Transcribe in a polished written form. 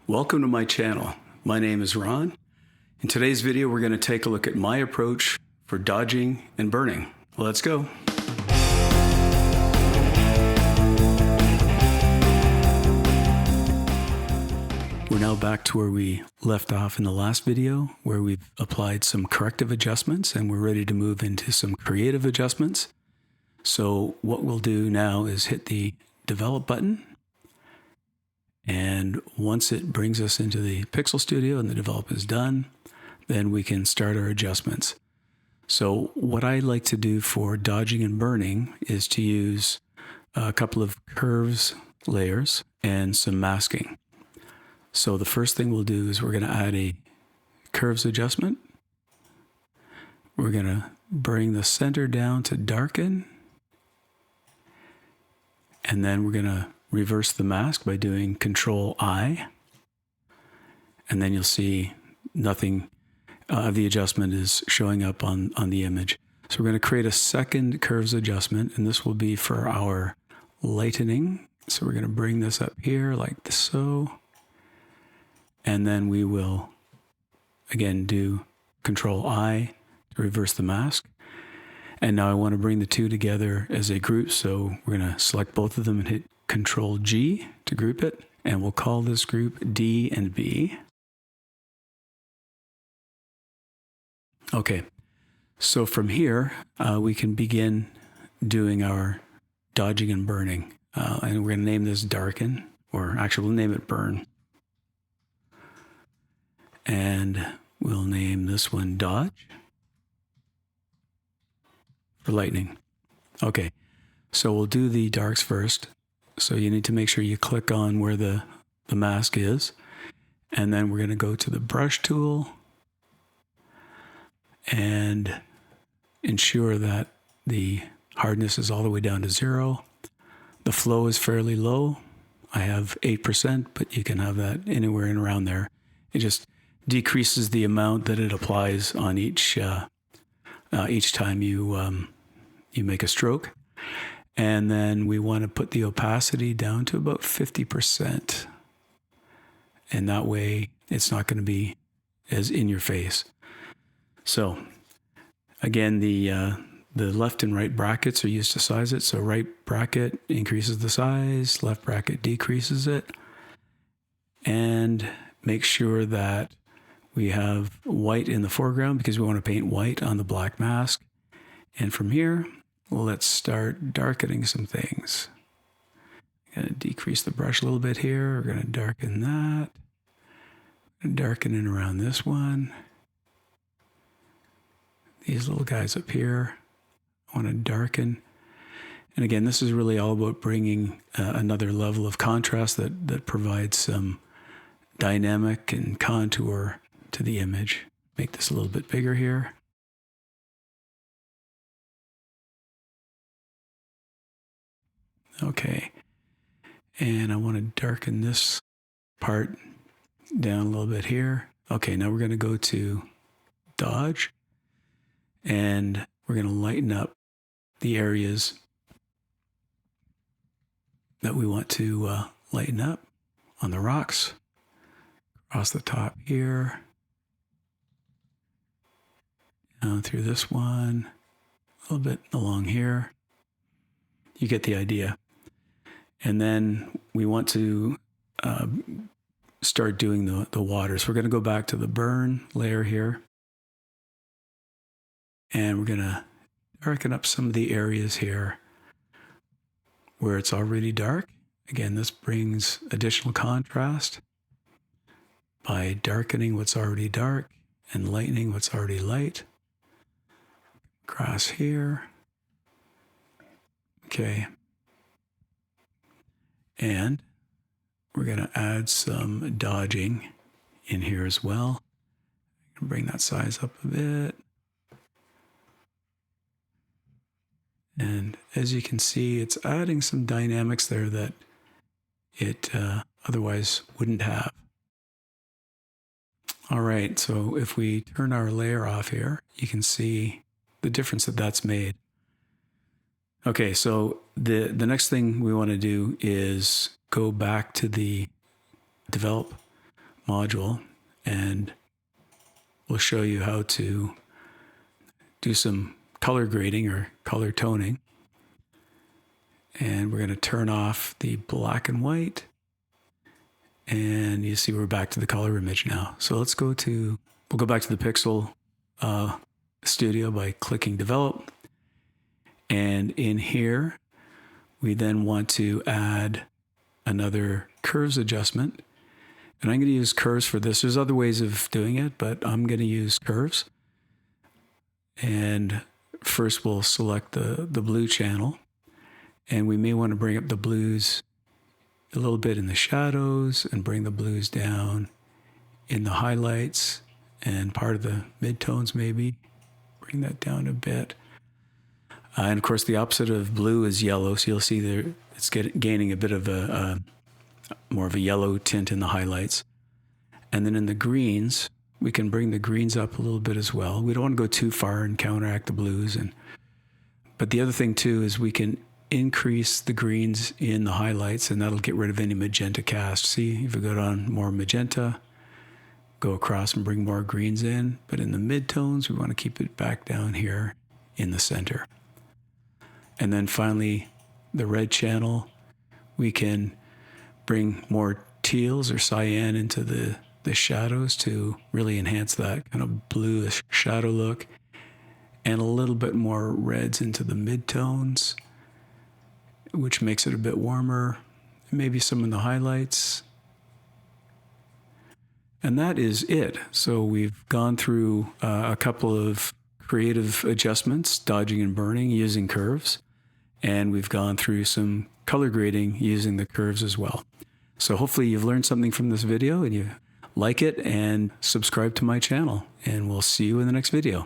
Welcome to my channel. My name is Ron. In today's video, we're going to take a look at my approach for dodging and burning. Let's go. We're now back to where we left off in the last video, where we've applied some corrective adjustments and we're ready to move into some creative adjustments. So what we'll do now is hit the develop button. And once it brings us into the Pixel Studio and the develop is done, then we can start our adjustments. So what I like to do for dodging and burning is to use a couple of curves layers and some masking. So the first thing we'll do is we're going to add a curves adjustment. We're going to bring the center down to darken. And then we're going to reverse the mask by doing Control-I. And then you'll see nothing of the adjustment is showing up on the image. So we're going to create a second curves adjustment, and this will be for our lightening. So we're going to bring this up here like so. And then we will, again, do Control-I to reverse the mask. And now I want to bring the two together as a group. So we're going to select both of them and hit Control-G to group it. And we'll call this group D and B. Okay, so from here, we can begin doing our dodging and burning. And we're going to name this darken, or actually we'll name it burn. And we'll name this one dodge for lightning. Okay, so we'll do the darks first. So you need to make sure you click on where the mask is. And then we're going to go to the brush tool and ensure that the hardness is all the way down to 0. The flow is fairly low. I have 8%, but you can have that anywhere in around there. It just decreases the amount that it applies on each time you make a stroke. And then we want to put the opacity down to about 50%. And that way it's not going to be as in your face. So again, the left and right brackets are used to size it. So right bracket increases the size, left bracket decreases it. And make sure that we have white in the foreground because we want to paint white on the black mask. And from here, let's start darkening some things. I'm going to decrease the brush a little bit here. We're going to darken that. Darken it around this one. These little guys up here, I want to darken. And again, this is really all about bringing another level of contrast that provides some dynamic and contour to the image. Make this a little bit bigger here. Okay, and I want to darken this part down a little bit here. Okay, now we're going to go to dodge, and we're going to lighten up the areas that we want to lighten up on the rocks, across the top here, down through this one, a little bit along here. You get the idea. And then we want to start doing the water. So we're going to go back to the burn layer here. And we're going to darken up some of the areas here where it's already dark. Again, this brings additional contrast by darkening what's already dark and lightening what's already light. Across here. Okay. And we're going to add some dodging in here as well. Bring that size up a bit. And as you can see, it's adding some dynamics there that it otherwise wouldn't have. All right, so if we turn our layer off here, you can see the difference that that's made. Okay, so the next thing we want to do is go back to the develop module, and we'll show you how to do some color grading or color toning. And we're going to turn off the black and white. And you see we're back to the color image now. So we'll go back to the Pixel Studio by clicking Develop. And in here, we then want to add another curves adjustment. And I'm going to use curves for this. There's other ways of doing it, but I'm going to use curves. And first we'll select the blue channel. And we may want to bring up the blues a little bit in the shadows and bring the blues down in the highlights and part of the midtones maybe. Bring that down a bit. And of course the opposite of blue is yellow. So you'll see there it's gaining a bit of a more of a yellow tint in the highlights. And then in the greens, we can bring the greens up a little bit as well. We don't want to go too far and counteract the blues. But the other thing too is we can increase the greens in the highlights, and that'll get rid of any magenta cast. See, if we go down more magenta, go across and bring more greens in. But in the midtones, we want to keep it back down here in the center. And then finally, the red channel, we can bring more teals or cyan into the shadows to really enhance that kind of bluish shadow look, and a little bit more reds into the midtones, which makes it a bit warmer, maybe some in the highlights. And that is it. So we've gone through a couple of creative adjustments, dodging and burning using curves, and we've gone through some color grading using the curves as well. So hopefully you've learned something from this video and you like it, and subscribe to my channel, and we'll see you in the next video.